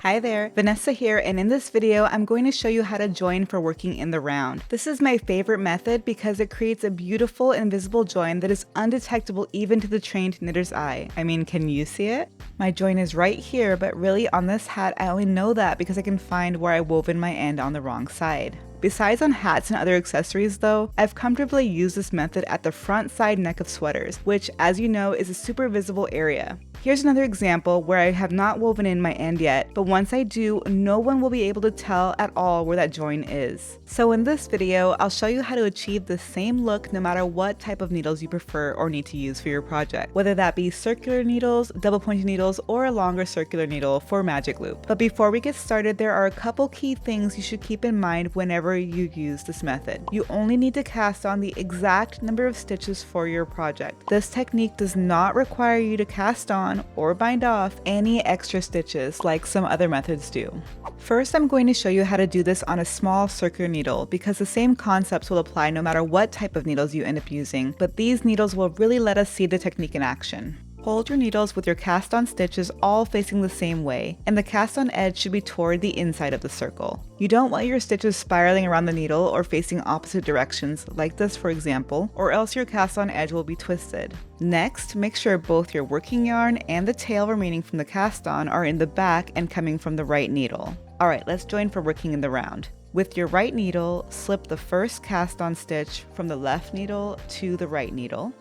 Hi there, Vanessa here, and in this video I'm going to show you how to join for working in the round. This is my favorite method because it creates a beautiful invisible join that is undetectable even to the trained knitter's eye. I mean, can you see it? My join is right here, but really on this hat I only know that because I can find where I woven my end on the wrong side. Besides on hats and other accessories though, I've comfortably used this method at the front side neck of sweaters, which as you know is a super visible area. Here's another example where I have not woven in my end yet, but once I do, no one will be able to tell at all where that join is. So in this video, I'll show you how to achieve the same look no matter what type of needles you prefer or need to use for your project, whether that be circular needles, double pointed needles, or a longer circular needle for magic loop. But before we get started, there are a couple key things you should keep in mind whenever you use this method. You only need to cast on the exact number of stitches for your project. This technique does not require you to cast on or bind off any extra stitches like some other methods do. First, I'm going to show you how to do this on a small circular needle because the same concepts will apply no matter what type of needles you end up using, but these needles will really let us see the technique in action. Hold your needles with your cast on stitches all facing the same way, and the cast on edge should be toward the inside of the circle. You don't want your stitches spiraling around the needle or facing opposite directions, like this for example, or else your cast on edge will be twisted. Next, make sure both your working yarn and the tail remaining from the cast on are in the back and coming from the right needle. Alright, let's join for working in the round. With your right needle, slip the first cast on stitch from the left needle to the right needle.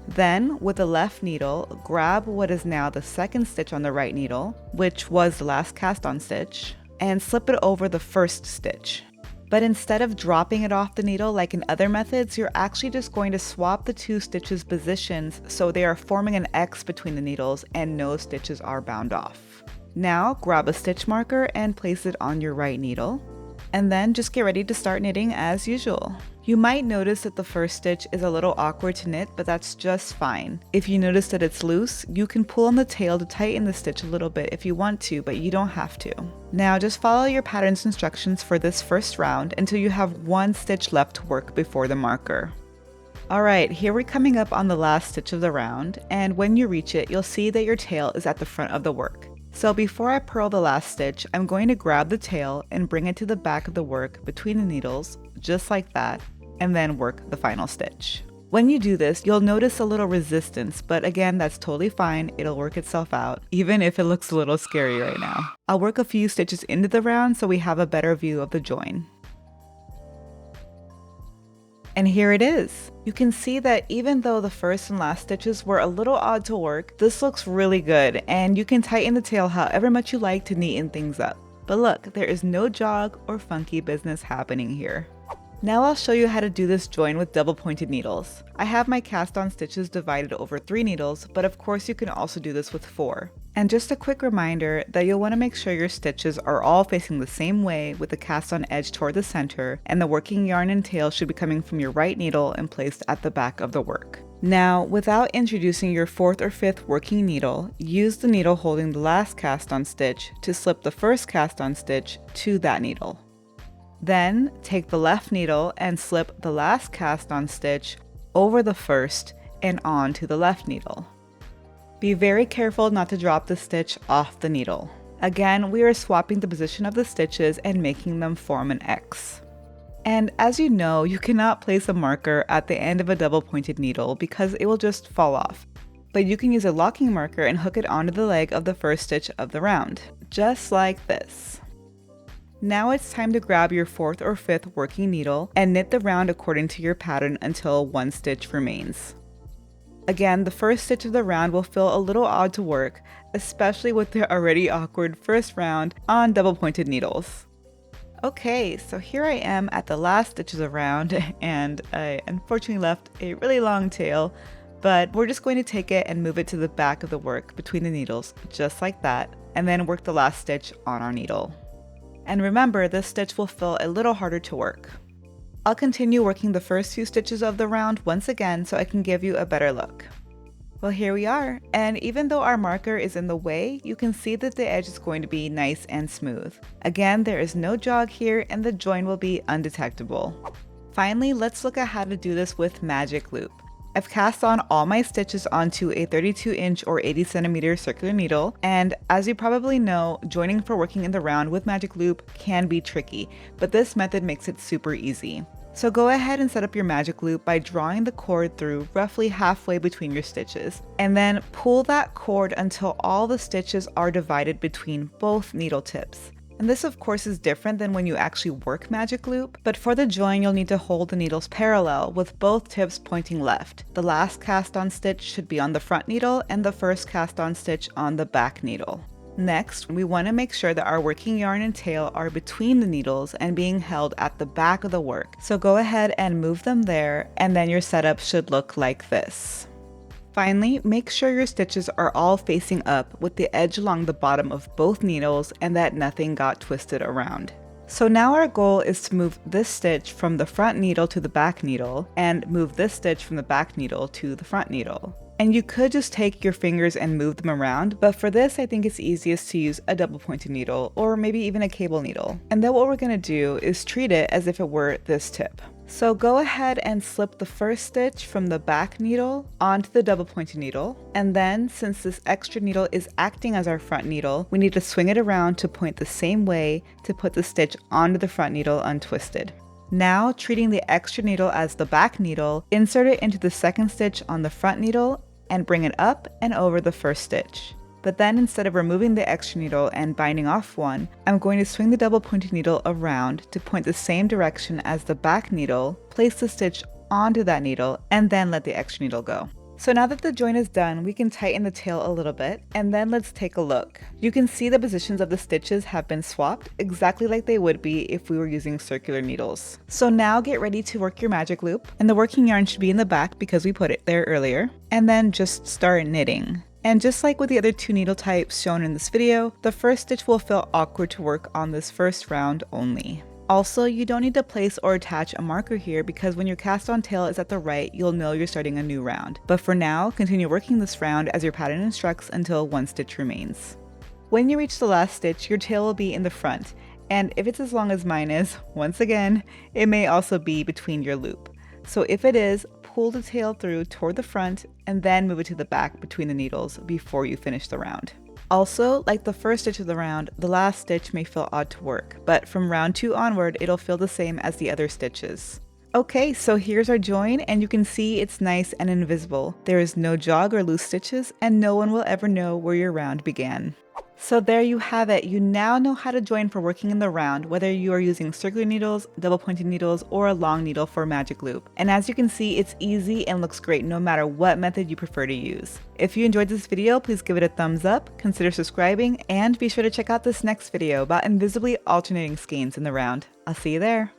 Then, with the left needle, grab what is now the second stitch on the right needle, which was the last cast on stitch, and slip it over the first stitch. But instead of dropping it off the needle like in other methods, you're actually just going to swap the two stitches positions so they are forming an X between the needles and no stitches are bound off. Now, grab a stitch marker and place it on your right needle, and then just get ready to start knitting as usual. You might notice that the first stitch is a little awkward to knit, but that's just fine. If you notice that it's loose, you can pull on the tail to tighten the stitch a little bit if you want to, but you don't have to. Now just follow your pattern's instructions for this first round until you have one stitch left to work before the marker. Alright, here we're coming up on the last stitch of the round, and when you reach it, you'll see that your tail is at the front of the work. So before I purl the last stitch, I'm going to grab the tail and bring it to the back of the work between the needles, just like that, and then work the final stitch. When you do this, you'll notice a little resistance, but again, that's totally fine. It'll work itself out, even if it looks a little scary right now. I'll work a few stitches into the round so we have a better view of the join. And here it is. You can see that even though the first and last stitches were a little odd to work, this looks really good, and you can tighten the tail however much you like to neaten things up. But look, there is no jog or funky business happening here. Now I'll show you how to do this join with double pointed needles. I have my cast on stitches divided over 3 needles, but of course you can also do this with 4. And just a quick reminder that you'll want to make sure your stitches are all facing the same way with the cast on edge toward the center, and the working yarn and tail should be coming from your right needle and placed at the back of the work. Now, without introducing your 4th or 5th working needle, use the needle holding the last cast on stitch to slip the first cast on stitch to that needle. Then, take the left needle and slip the last cast on stitch over the first and on to the left needle. Be very careful not to drop the stitch off the needle. Again, we are swapping the position of the stitches and making them form an X. And as you know, you cannot place a marker at the end of a double pointed needle because it will just fall off. But you can use a locking marker and hook it onto the leg of the first stitch of the round, just like this. Now it's time to grab your 4th or 5th working needle and knit the round according to your pattern until one stitch remains. Again, the first stitch of the round will feel a little odd to work, especially with the already awkward first round on double pointed needles. Okay, so here I am at the last stitch of the round, and I unfortunately left a really long tail, but we're just going to take it and move it to the back of the work between the needles, just like that, and then work the last stitch on our needle. And remember, this stitch will feel a little harder to work. I'll continue working the first few stitches of the round once again so I can give you a better look. Well, here we are, and even though our marker is in the way, you can see that the edge is going to be nice and smooth. Again, there is no jog here and the join will be undetectable. Finally, let's look at how to do this with magic loop. I've cast on all my stitches onto a 32-inch or 80cm circular needle, and as you probably know, joining for working in the round with magic loop can be tricky, but this method makes it super easy. So go ahead and set up your magic loop by drawing the cord through roughly halfway between your stitches, and then pull that cord until all the stitches are divided between both needle tips. And this of course is different than when you actually work magic loop, but for the join you'll need to hold the needles parallel with both tips pointing left. The last cast on stitch should be on the front needle and the first cast on stitch on the back needle. Next, we want to make sure that our working yarn and tail are between the needles and being held at the back of the work. So go ahead and move them there, and then your setup should look like this. Finally, make sure your stitches are all facing up with the edge along the bottom of both needles and that nothing got twisted around. So now our goal is to move this stitch from the front needle to the back needle and move this stitch from the back needle to the front needle. And you could just take your fingers and move them around, but for this I think it's easiest to use a double pointed needle or maybe even a cable needle. And then what we're going to do is treat it as if it were this tip. So go ahead and slip the first stitch from the back needle onto the double pointed needle, and then since this extra needle is acting as our front needle, we need to swing it around to point the same way to put the stitch onto the front needle untwisted. Now, treating the extra needle as the back needle, insert it into the second stitch on the front needle and bring it up and over the first stitch. But then instead of removing the extra needle and binding off one, I'm going to swing the double pointed needle around to point the same direction as the back needle, place the stitch onto that needle, and then let the extra needle go. So now that the join is done, we can tighten the tail a little bit, and then let's take a look. You can see the positions of the stitches have been swapped exactly like they would be if we were using circular needles. So now get ready to work your magic loop, and the working yarn should be in the back because we put it there earlier, and then just start knitting. And just like with the other two needle types shown in this video, the first stitch will feel awkward to work on this first round only. Also, you don't need to place or attach a marker here because when your cast on tail is at the right, you'll know you're starting a new round. But for now, continue working this round as your pattern instructs until one stitch remains. When you reach the last stitch, your tail will be in the front, and if it's as long as mine is, once again, it may also be between your loop. So if it is, pull the tail through toward the front and then move it to the back between the needles before you finish the round. Also, like the first stitch of the round, the last stitch may feel odd to work, but from round 2 onward, it'll feel the same as the other stitches. Okay, so here's our join, and you can see it's nice and invisible. There is no jog or loose stitches, and no one will ever know where your round began. So there you have it. You now know how to join for working in the round, whether you are using circular needles, double pointed needles, or a long needle for a magic loop. And as you can see, it's easy and looks great no matter what method you prefer to use. If you enjoyed this video, please give it a thumbs up, consider subscribing, and be sure to check out this next video about invisibly alternating skeins in the round. I'll see you there.